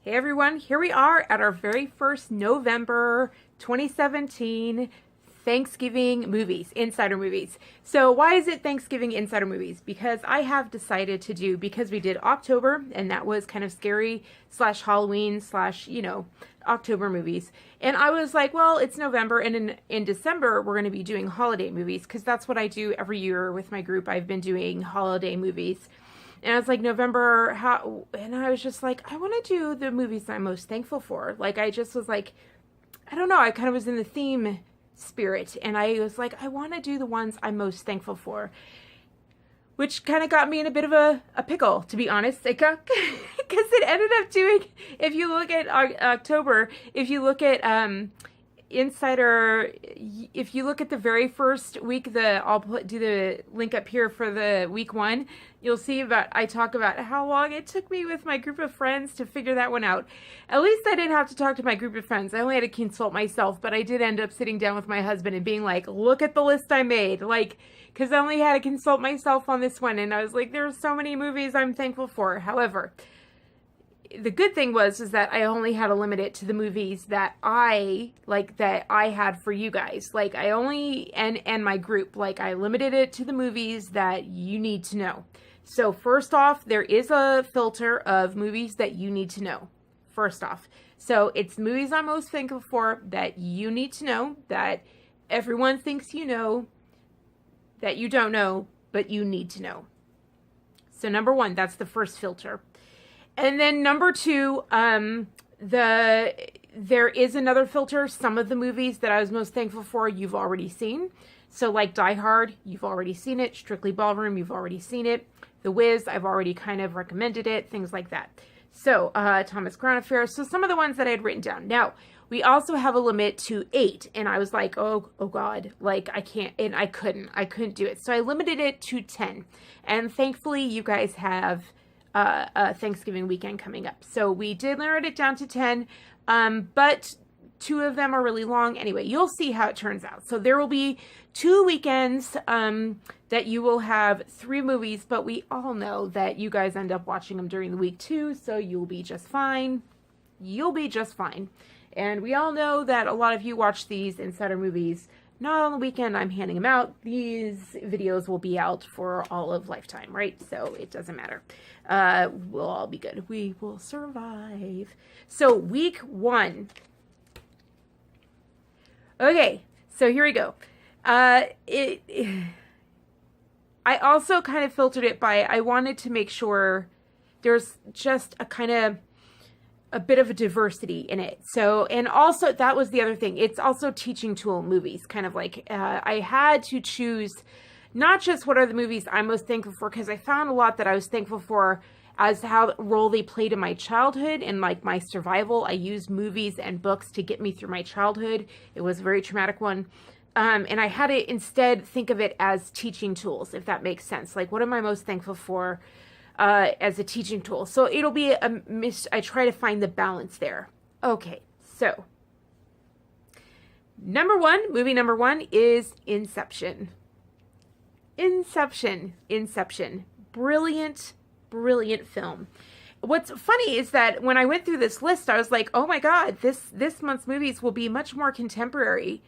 Hey everyone, here we are at our very first November 2017 Thanksgiving movies, Insider movies. So why is it Thanksgiving Insider movies? Because I have decided to do, because we did October, and that was kind of scary / Halloween / October movies. And I was like, well, it's November, and in December, we're going to be doing holiday movies, because that's what I do every year with my group. I've been doing holiday movies. And I was like, November, and I was just like, I want to do the movies I'm most thankful for. Like, I just was like, I don't know, I kind of was in the theme spirit, and I was like, I want to do the ones I'm most thankful for, which kind of got me in a bit of a pickle, to be honest, because it ended up doing, if you look at October, if you look at Insider, if you look at the very first week, I'll do the link up here for the week 1, you'll see I talk about how long it took me with my group of friends to figure that one out. At least I didn't have to talk to my group of friends. I only had to consult myself, but I did end up sitting down with my husband and being like, look at the list I made, like, because I only had to consult myself on this one, and I was like, there's so many movies I'm thankful for. However, the good thing is that I only had to limit it to the movies that I had for you guys. Like, I only, and my group, like, I limited it to the movies that you need to know. So first off, there is a filter of movies that you need to know. First off. So it's movies I'm most thankful for that you need to know, that everyone thinks you know, that you don't know, but you need to know. So number 1, that's the first filter. And then number 2, there is another filter. Some of the movies that I was most thankful for, you've already seen. So like Die Hard, you've already seen it. Strictly Ballroom, you've already seen it. The Wiz, I've already kind of recommended it. Things like that. So Thomas Crown Affair. So some of the ones that I had written down. Now, we also have a limit to 8. And I was like, oh God, like I can't, and I couldn't do it. So I limited it to 10. And thankfully, you guys have Thanksgiving weekend coming up. So we did narrow it down to 10, but 2 of them are really long. Anyway, you'll see how it turns out. So there will be 2 weekends that you will have 3 movies, but we all know that you guys end up watching them during the week too, so you'll be just fine. You'll be just fine. And we all know that a lot of you watch these Insider movies not on the weekend I'm handing them out. These videos will be out for all of lifetime, right? So it doesn't matter. We'll all be good. We will survive. So week 1. Okay, so here we go. I also kind of filtered it by, I wanted to make sure there's just a bit of a diversity in it. So, and also that was the other thing. It's also teaching tool movies, kind of like, I had to choose not just what are the movies I'm most thankful for, because I found a lot that I was thankful for as how role they played in my childhood and like my survival. I used movies and books to get me through my childhood. It was a very traumatic one. And I had to instead think of it as teaching tools, if that makes sense. Like, what am I most thankful for as a teaching tool? So it'll be I try to find the balance there. Okay, so movie number 1 is Inception. Inception. Brilliant film. What's funny is that when I went through this list, I was like, oh my God, this month's movies will be much more contemporary.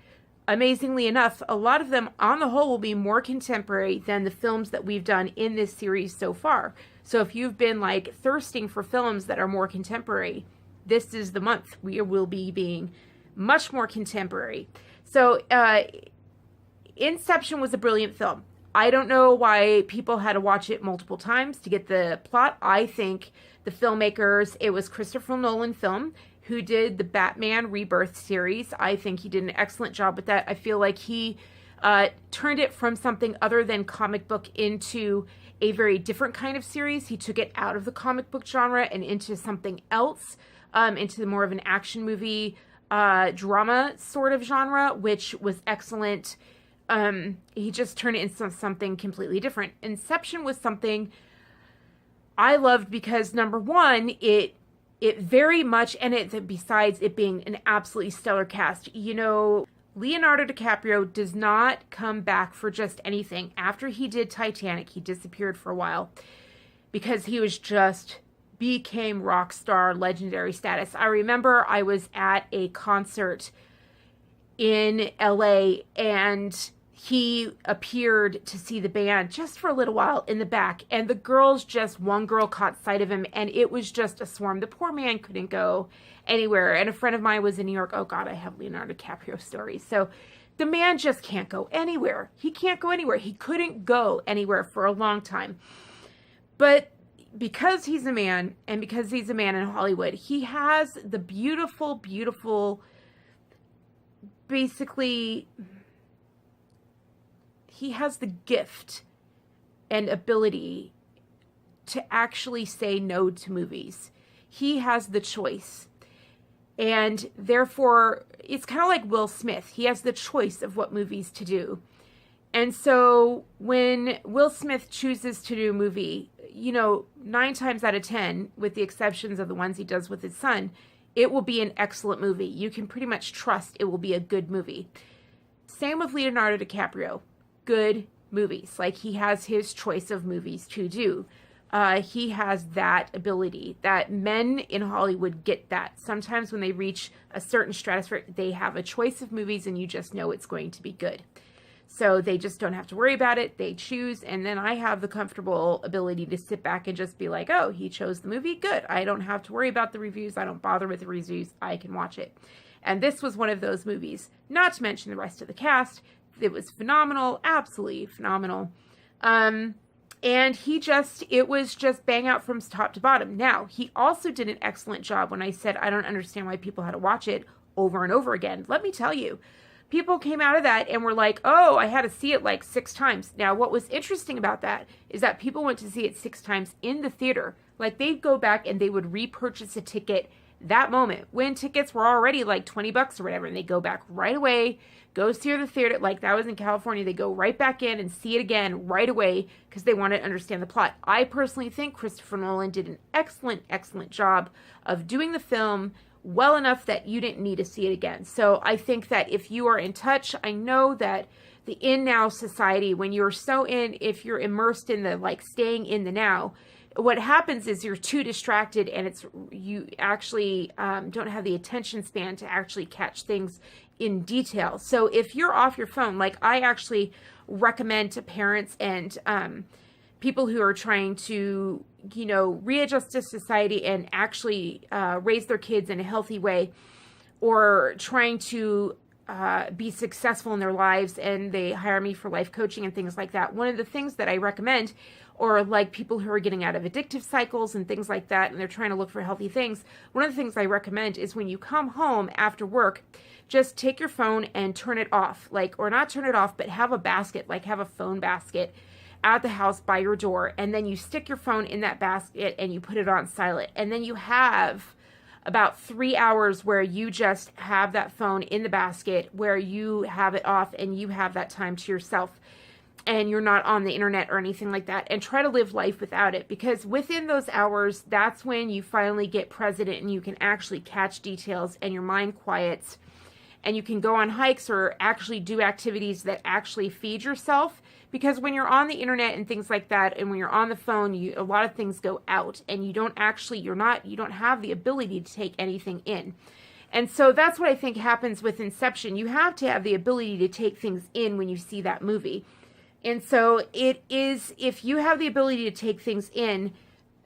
Amazingly enough, a lot of them on the whole will be more contemporary than the films that we've done in this series so far. So if you've been like thirsting for films that are more contemporary, this is the month. We will be being much more contemporary. So Inception was a brilliant film. I don't know why people had to watch it multiple times to get the plot. I think the filmmakers, it was Christopher Nolan film, who did the Batman Rebirth series. I think he did an excellent job with that. I feel like he turned it from something other than comic book into a very different kind of series. He took it out of the comic book genre and into something else, into more of an action movie, drama sort of genre, which was excellent. He just turned it into something completely different. Inception was something I loved because, number 1, it very much, and besides it being an absolutely stellar cast, you know, Leonardo DiCaprio does not come back for just anything. After he did Titanic, he disappeared for a while because he was just became rock star legendary status. I remember I was at a concert in LA and he appeared to see the band just for a little while in the back, and the girls, just one girl caught sight of him, and it was just a swarm. The poor man couldn't go anywhere. And a friend of mine was in New York. Oh God, I have Leonardo DiCaprio stories. So the man just can't go anywhere. He can't go anywhere. He couldn't go anywhere for a long time. But because he's a man, and because he's a man in Hollywood, he has the beautiful, beautiful, basically, he has the gift and ability to actually say no to movies. He has the choice. And therefore, it's kind of like Will Smith. He has the choice of what movies to do. And so when Will Smith chooses to do a movie, 9 times out of 10, with the exceptions of the ones he does with his son, it will be an excellent movie. You can pretty much trust it will be a good movie. Same with Leonardo DiCaprio. Good movies. Like, he has his choice of movies to do. He has that ability that men in Hollywood get that. Sometimes when they reach a certain stratosphere, they have a choice of movies and you just know it's going to be good. So they just don't have to worry about it. They choose. And then I have the comfortable ability to sit back and just be like, oh, he chose the movie. Good. I don't have to worry about the reviews. I don't bother with the reviews. I can watch it. And this was one of those movies, not to mention the rest of the cast. It was phenomenal. Absolutely phenomenal. And it was just bang out from top to bottom. Now, he also did an excellent job when I said, I don't understand why people had to watch it over and over again. Let me tell you, people came out of that and were like, oh, I had to see it like 6 times. Now, what was interesting about that is that people went to see it 6 times in the theater. Like, they'd go back and they would repurchase a ticket that moment when tickets were already like $20 or whatever. And they go back right away, go see the theater. Like, that was in California. They go right back in and see it again right away because they want to understand the plot. I personally think Christopher Nolan did an excellent, excellent job of doing the film well enough that you didn't need to see it again. So I think that if you are in touch, I know that the in now society, when you're if you're immersed in the like staying in the now, what happens is you're too distracted and you actually don't have the attention span to actually catch things in detail. So if you're off your phone, like I actually recommend to parents and people who are trying to, readjust to society and actually raise their kids in a healthy way, or trying to be successful in their lives, and they hire me for life coaching and things like that. One of the things that I recommend, or like people who are getting out of addictive cycles and things like that, and they're trying to look for healthy things, one of the things I recommend is when you come home after work, just take your phone and turn it off, or not turn it off, but have a basket, have a phone basket at the house by your door, and then you stick your phone in that basket and you put it on silent, and then you have about 3 hours where you just have that phone in the basket, where you have it off and you have that time to yourself and you're not on the internet or anything like that, and try to live life without it, because within those hours, that's when you finally get present and you can actually catch details and your mind quiets and you can go on hikes or actually do activities that actually feed yourself. Because when you're on the internet and things like that, and when you're on the phone, a lot of things go out, and you don't have the ability to take anything in. And so that's what I think happens with Inception. You have to have the ability to take things in when you see that movie. And so if you have the ability to take things in,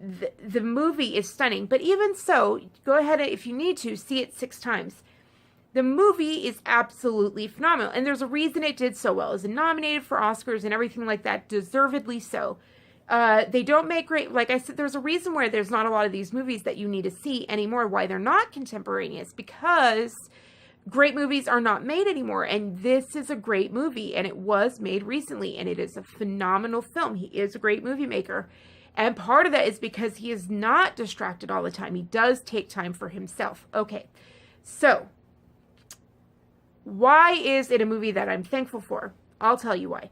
the movie is stunning. But even so, go ahead, if you need to, see it 6 times. The movie is absolutely phenomenal, and there's a reason it did so well. It was nominated for Oscars and everything like that, deservedly so. They don't make great, like I said, there's a reason why there's not a lot of these movies that you need to see anymore, why they're not contemporaneous, because great movies are not made anymore, and this is a great movie, and it was made recently, and it is a phenomenal film. He is a great movie maker, and part of that is because he is not distracted all the time. He does take time for himself. Okay, so why is it a movie that I'm thankful for? I'll tell you why.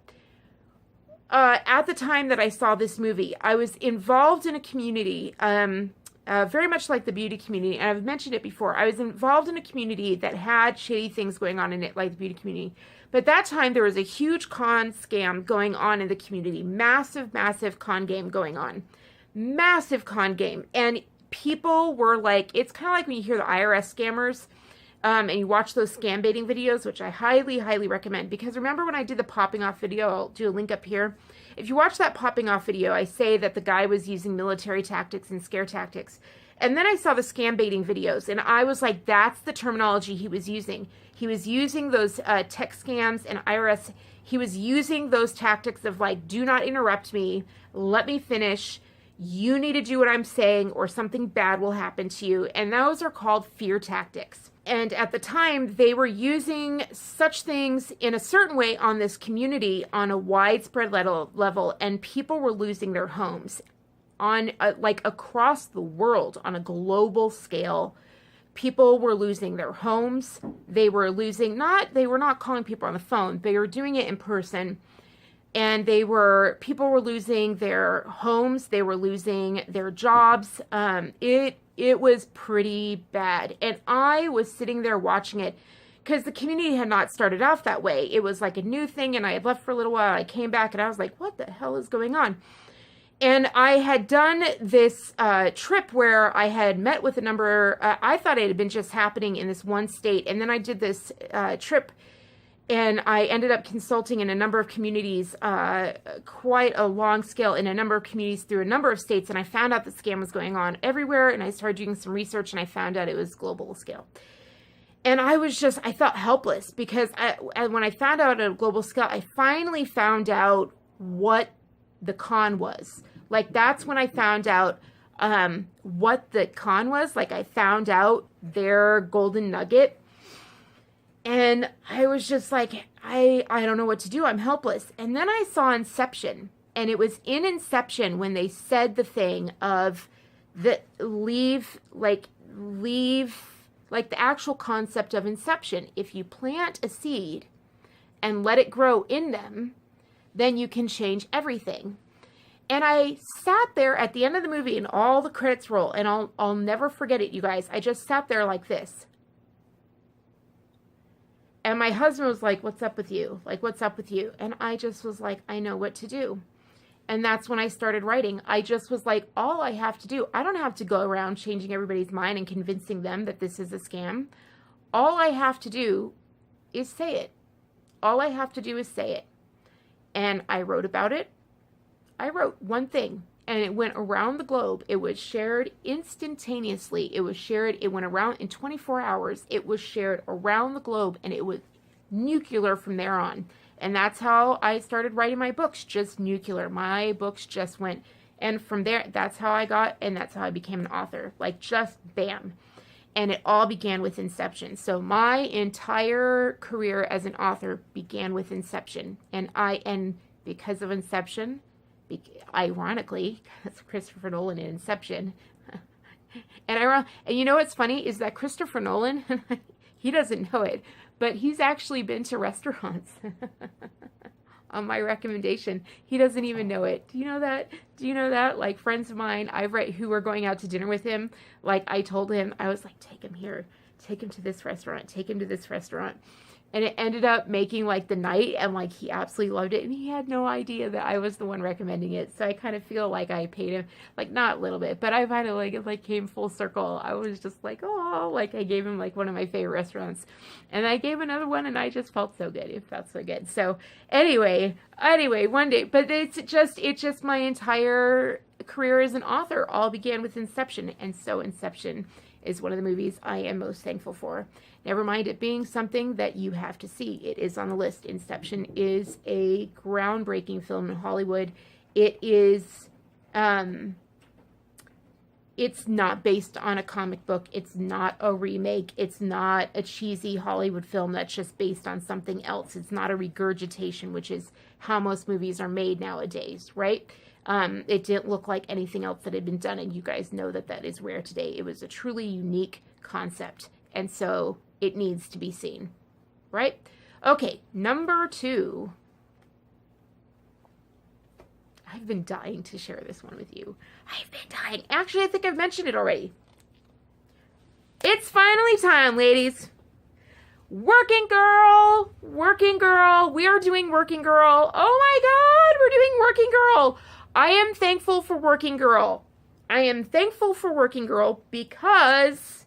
At the time that I saw this movie, I was involved in a community, very much like the beauty community, and I've mentioned it before. I was involved in a community that had shady things going on in it, like the beauty community. But at that time, there was a huge con scam going on in the community. Massive, massive con game going on. Massive con game. And people were like, it's kind of like when you hear the IRS scammers, and you watch those scam baiting videos, which I highly, highly recommend. Because remember when I did the popping off video, I'll do a link up here. If you watch that popping off video, I say that the guy was using military tactics and scare tactics. And then I saw the scam baiting videos, and I was like, that's the terminology he was using. He was using those tech scams and IRS. He was using those tactics of like, do not interrupt me. Let me finish. You need to do what I'm saying or something bad will happen to you. And those are called fear tactics. And at the time, they were using such things in a certain way on this community on a widespread level, and people were losing their homes on like across the world on a global scale. People were losing their homes. They were not calling people on the phone. They were doing it in person. And people were losing their homes. They were losing their jobs. It was pretty bad. And I was sitting there watching it because the community had not started off that way. It was like a new thing, and I had left for a little while. I came back and I was like, what the hell is going on? And I had done this trip where I had met with a number, I thought it had been just happening in this one state. And then I did this trip, and I ended up consulting in a number of communities, quite a long scale in a number of communities through a number of states. And I found out the scam was going on everywhere. And I started doing some research, and I found out it was global scale. And I felt helpless because when I found out at a global scale, I finally found out what the con was. Like, that's when I found out what the con was. Like, I found out their golden nugget. And I was just like, I don't know what to do. I'm helpless. And then I saw Inception. And it was in Inception when they said the thing of leave, the actual concept of Inception. If you plant a seed and let it grow in them, then you can change everything. And I sat there at the end of the movie and all the credits roll, and I'll never forget it, you guys. I just sat there like this. And my husband was like, what's up with you? Like, what's up with you? And I just was like, I know what to do. And that's when I started writing. I just was like, all I have to do, I don't have to go around changing everybody's mind and convincing them that this is a scam. All I have to do is say it. All I have to do is say it. And I wrote about it. I wrote one thing, and it went around the globe. It was shared instantaneously. It went around in 24 hours. It was shared around the globe, and it was nuclear from there on. And that's how I started writing my books, just nuclear. My books just went, and from there, that's how I became an author. Like, just bam. And it all began with Inception. So my entire career as an author began with Inception. And because of Inception, ironically, that's Christopher Nolan in Inception. And you know what's funny is that Christopher Nolan, he doesn't know it, but he's actually been to restaurants on my recommendation. He doesn't even know it. Do you know that? Like, friends of mine who were going out to dinner with him, like, I told him, I was like, take him here, take him to this restaurant, take him to this restaurant. And it ended up making, like, the night, and, like, he absolutely loved it. And he had no idea that I was the one recommending it. So I kind of feel like I paid him, like, not a little bit, but I kind of, like, it, came full circle. I was just like, oh, like, I gave him, like, one of my favorite restaurants. And I gave another one, and I just felt so good. It felt so good. So anyway, one day, but it's just my entire career as an author all began with Inception. And so Inception is one of the movies I am most thankful for. Never mind it being something that you have to see. It is on the list. Inception is a groundbreaking film in Hollywood. It is, it's not based on a comic book. It's not a remake. It's not a cheesy Hollywood film that's just based on something else. It's not a regurgitation, which is how most movies are made nowadays, right? It didn't look like anything else that had been done, and you guys know that that is rare today. It was a truly unique concept, and so it needs to be seen, right? Okay, number 2. I've been dying to share this one with you. I've been dying. Actually, I think I've mentioned it already. It's finally time, ladies. Working Girl. Working Girl. We are doing Working Girl. Oh my God, we're doing Working Girl. I am thankful for Working Girl. I am thankful for Working Girl because,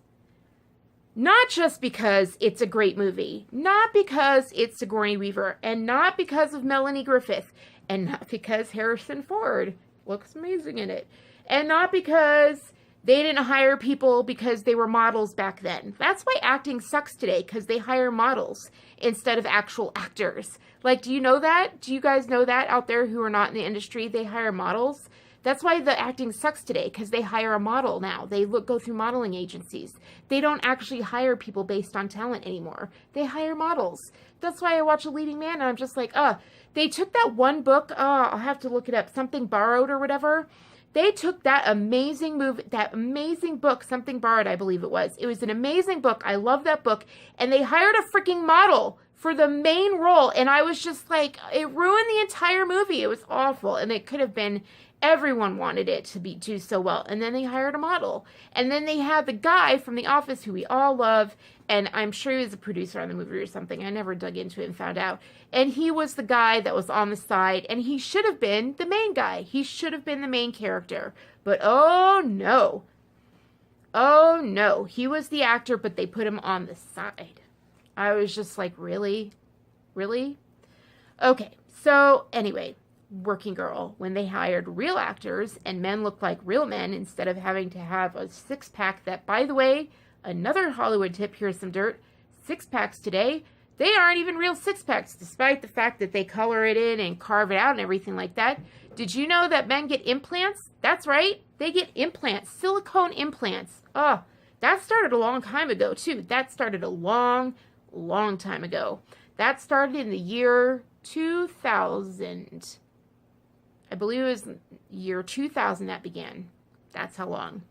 not just because it's a great movie, not because it's Sigourney Weaver, and not because of Melanie Griffith, and not because Harrison Ford looks amazing in it, and not because they didn't hire people because they were models back then. That's why acting sucks today, because they hire models instead of actual actors. Like, do you know that? Do you guys know that out there who are not in the industry? They hire models. That's why the acting sucks today, because they hire a model now. They go through modeling agencies. They don't actually hire people based on talent anymore. They hire models. That's why I watch A Leading Man, and I'm just like, they took that one book, I'll have to look it up, Something Borrowed or whatever. They took that amazing movie, that amazing book, Something Borrowed, I believe it was. It was an amazing book. I love that book. And they hired a freaking model for the main role. And I was just like, it ruined the entire movie. It was awful. And it could have been, everyone wanted it to do so well. And then they hired a model. And then they had the guy from The Office who we all love. And I'm sure he was a producer on the movie or something. I never dug into it and found out. And he was the guy that was on the side. And he should have been the main guy. He should have been the main character. But oh no. Oh no. He was the actor, but they put him on the side. I was just like, really? Really? Okay. So anyway, Working Girl, when they hired real actors and men looked like real men instead of having to have a six-pack that, by the way, another Hollywood tip, here's some dirt, six-packs today, they aren't even real six-packs, despite the fact that they color it in and carve it out and everything like that. Did you know that men get implants? That's right. They get implants, silicone implants. Oh, that started a long time ago, too. That started a long time ago. That started in the year 2000. I believe it was year 2000 that began. That's how long.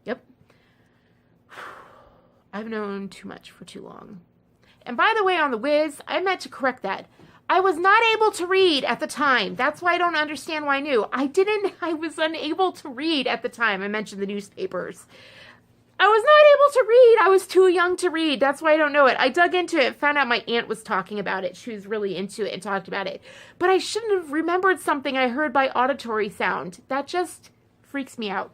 Yep. I've known too much for too long. And by the way, on the Wiz, I meant to correct that. I was not able to read at the time. That's why I don't understand why I knew. I was unable to read at the time. I mentioned the newspapers. I was not able to read. I was too young to read. That's why I don't know it. I dug into it, found out my aunt was talking about it. She was really into it and talked about it. But I shouldn't have remembered something I heard by auditory sound. That just freaks me out.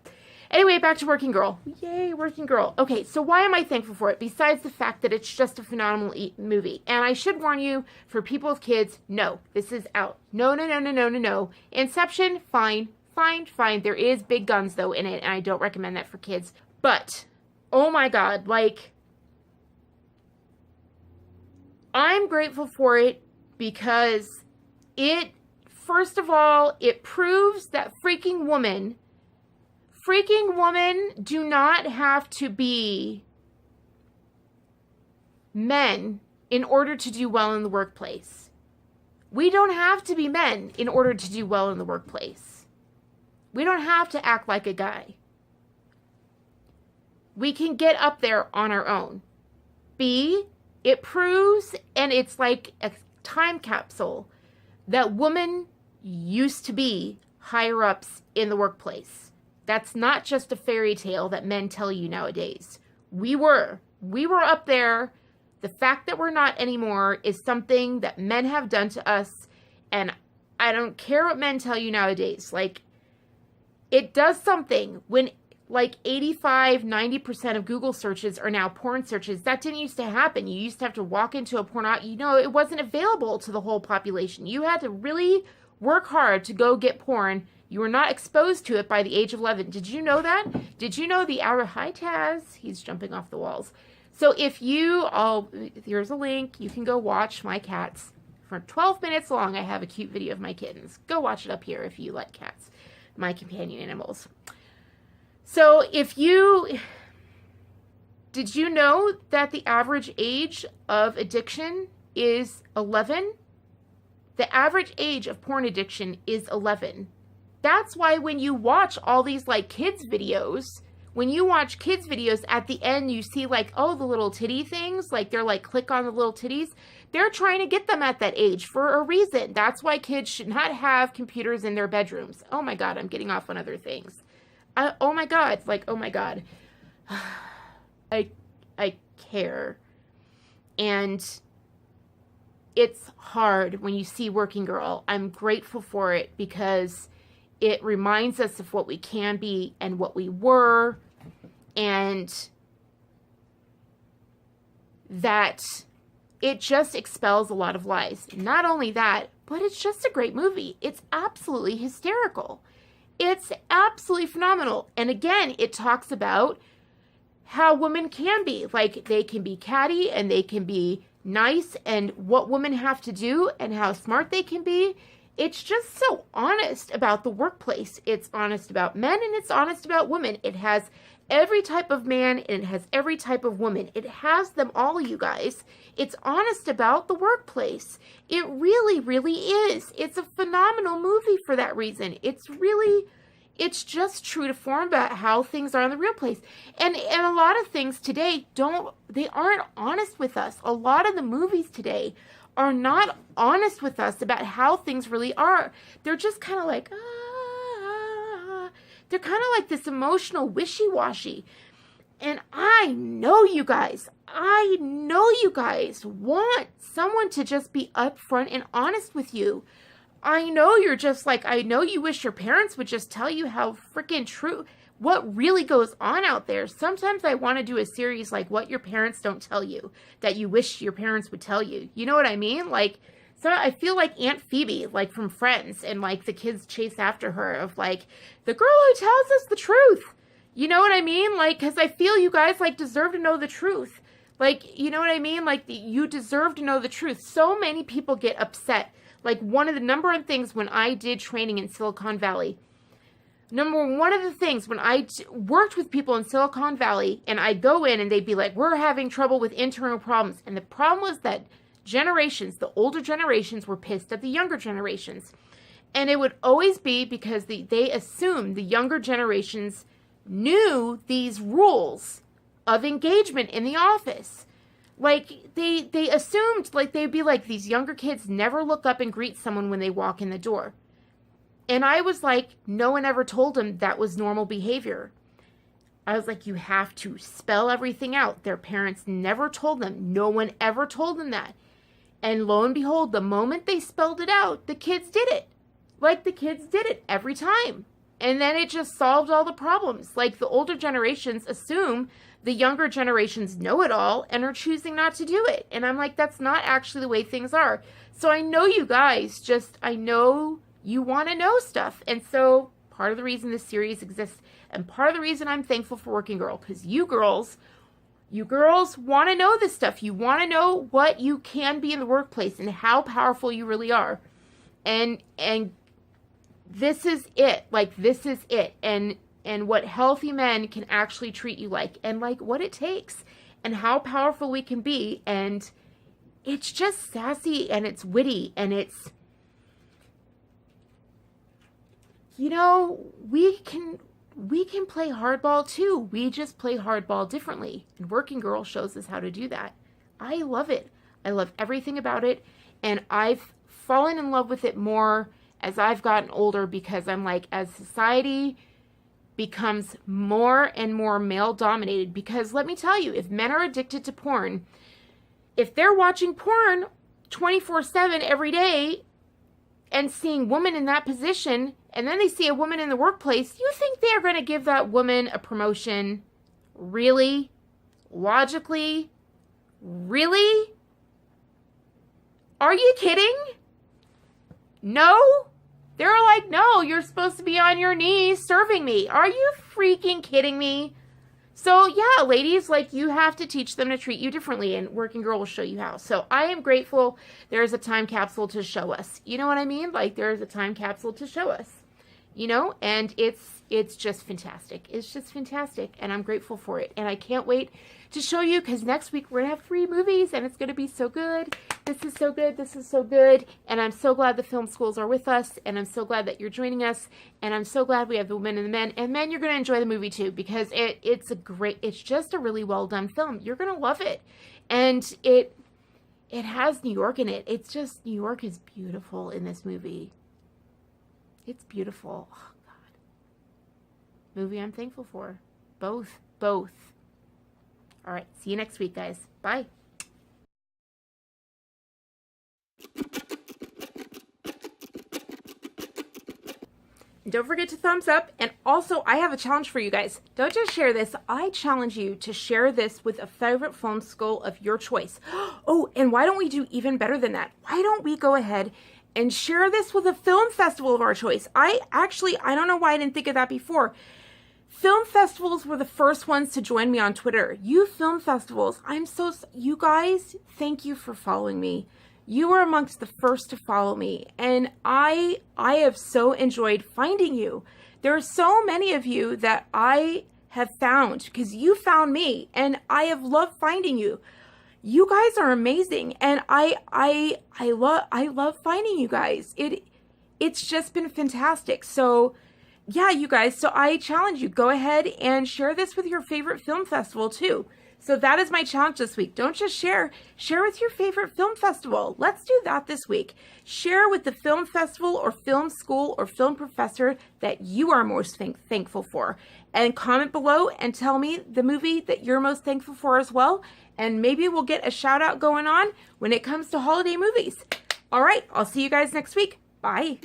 Anyway, back to Working Girl. Yay, Working Girl. Okay, so why am I thankful for it? Besides the fact that it's just a phenomenal movie. And I should warn you, for people with kids, no, this is out. No. Inception, fine. There is big guns, though, in it, and I don't recommend that for kids. But, oh my God, like, I'm grateful for it because it, first of all, it proves that freaking women do not have to be men in order to do well in the workplace. We don't have to be men in order to do well in the workplace. We don't have to act like a guy. We can get up there on our own. B, it proves, and it's like a time capsule, that women used to be higher ups in the workplace. That's not just a fairy tale that men tell you nowadays. We were up there. The fact that we're not anymore is something that men have done to us, and I don't care what men tell you nowadays. Like, it does something when like 85-90% of Google searches are now porn searches. That didn't used to happen. You used to have to walk into a porn, it wasn't available to the whole population. You had to really work hard to go get porn. You were not exposed to it by the age of 11. Did you know that? Did you know the hour? Hi, Taz. He's jumping off the walls. So if here's a link. You can go watch my cats. For 12 minutes long, I have a cute video of my kittens. Go watch it up here if you like cats, my companion animals. So did you know that the average age of addiction is 11? The average age of porn addiction is 11. That's why when you watch all these like kids videos, at the end you see like, oh, the little titty things, like they're like click on the little titties. They're trying to get them at that age for a reason. That's why kids should not have computers in their bedrooms. Oh my God, I'm getting off on other things. Oh my God, I care. And it's hard when you see Working Girl. I'm grateful for it because it reminds us of what we can be and what we were, and that it just expels a lot of lies. Not only that, but it's just a great movie. It's absolutely hysterical. It's absolutely phenomenal. And again, it talks about how women can be. Like, they can be catty and they can be nice, and what women have to do and how smart they can be. It's just so honest about the workplace. It's honest about men and it's honest about women. It has every type of man and it has every type of woman. It has them all, you guys. It's honest about the workplace. It really, really is. It's a phenomenal movie for that reason. It's just true to form about how things are in the real place. And a lot of things today aren't honest with us. A lot of the movies today are not honest with us about how things really are. They're just kind of like, they're kind of like this emotional wishy-washy. And I know you guys want someone to just be upfront and honest with you. I know you're just like, I know you wish your parents would just tell you how freaking true, what really goes on out there. Sometimes I want to do a series like what your parents don't tell you, that you wish your parents would tell you. You know what I mean? Like, so I feel like Aunt Phoebe, like from Friends, and like the kids chase after her of like, the girl who tells us the truth. You know what I mean? Like, because I feel you guys like deserve to know the truth. Like, you know what I mean? Like, you deserve to know the truth. So many people get upset. Like, one of the number one things when I did training in Silicon Valley, one of the things when I worked with people in Silicon Valley, and I'd go in and they'd be like, we're having trouble with internal problems. And the problem was that generations, the older generations, were pissed at the younger generations. And it would always be because they assumed the younger generations knew these rules of engagement in the office. Like, they assumed, like, they'd be like, these younger kids never look up and greet someone when they walk in the door. And I was like, no one ever told them that was normal behavior. I was like, you have to spell everything out. Their parents never told them. No one ever told them that. And lo and behold, the moment they spelled it out, the kids did it. Like, the kids did it every time. And then it just solved all the problems. Like, the older generations assume the younger generations know it all and are choosing not to do it. And I'm like, that's not actually the way things are. So I know you guys I know you want to know stuff. And so part of the reason this series exists, and part of the reason I'm thankful for Working Girl, because you girls want to know this stuff. You want to know what you can be in the workplace and how powerful you really are. And this is it. Like, this is it. And what healthy men can actually treat you like, and like what it takes, and how powerful we can be. And it's just sassy, and it's witty, and it's, you know, we can play hardball too. We just play hardball differently. And Working Girl shows us how to do that. I love it. I love everything about it. And I've fallen in love with it more as I've gotten older, because I'm like, as society becomes more and more male dominated, because let me tell you, if men are addicted to porn, if they're watching porn 24/7 every day and seeing women in that position, and then they see a woman in the workplace, you think they're going to give that woman a promotion? Really? Logically? Really? Are you kidding? No? They're like, no, you're supposed to be on your knees serving me. Are you freaking kidding me? So yeah, ladies, like, you have to teach them to treat you differently, and Working Girl will show you how. So I am grateful there's a time capsule to show us. You know what I mean? Like, there's a time capsule to show us, you know, and it's just fantastic. It's just fantastic, and I'm grateful for it. And I can't wait to show you, because next week we're going to have 3 movies, and it's going to be so good. This is so good. This is so good. And I'm so glad the film schools are with us, and I'm so glad that you're joining us, and I'm so glad we have the women and the men. And men, you're going to enjoy the movie too, because it's just a really well done film. You're going to love it. And it has New York in it. It's just, New York is beautiful in this movie. It's beautiful. Oh, God. Movie I'm thankful for. Both. All right. See you next week, guys. Bye. Don't forget to thumbs up. And also, I have a challenge for you guys. Don't just share this. I challenge you to share this with a favorite film school of your choice. Oh, and why don't we do even better than that? Why don't we go ahead and share this with a film festival of our choice? I don't know why I didn't think of that before. Film festivals were the first ones to join me on Twitter. You film festivals, you guys, thank you for following me. You were amongst the first to follow me, and I have so enjoyed finding you. There are so many of you that I have found because you found me, and I have loved finding you. You guys are amazing, and I love finding you guys. It's just been fantastic. So yeah, you guys, so I challenge you, go ahead and share this with your favorite film festival too. So that is my challenge this week. Don't just share with your favorite film festival. Let's do that this week. Share with the film festival or film school or film professor that you are most thankful for. And comment below and tell me the movie that you're most thankful for as well. And maybe we'll get a shout out going on when it comes to holiday movies. All right, I'll see you guys next week. Bye.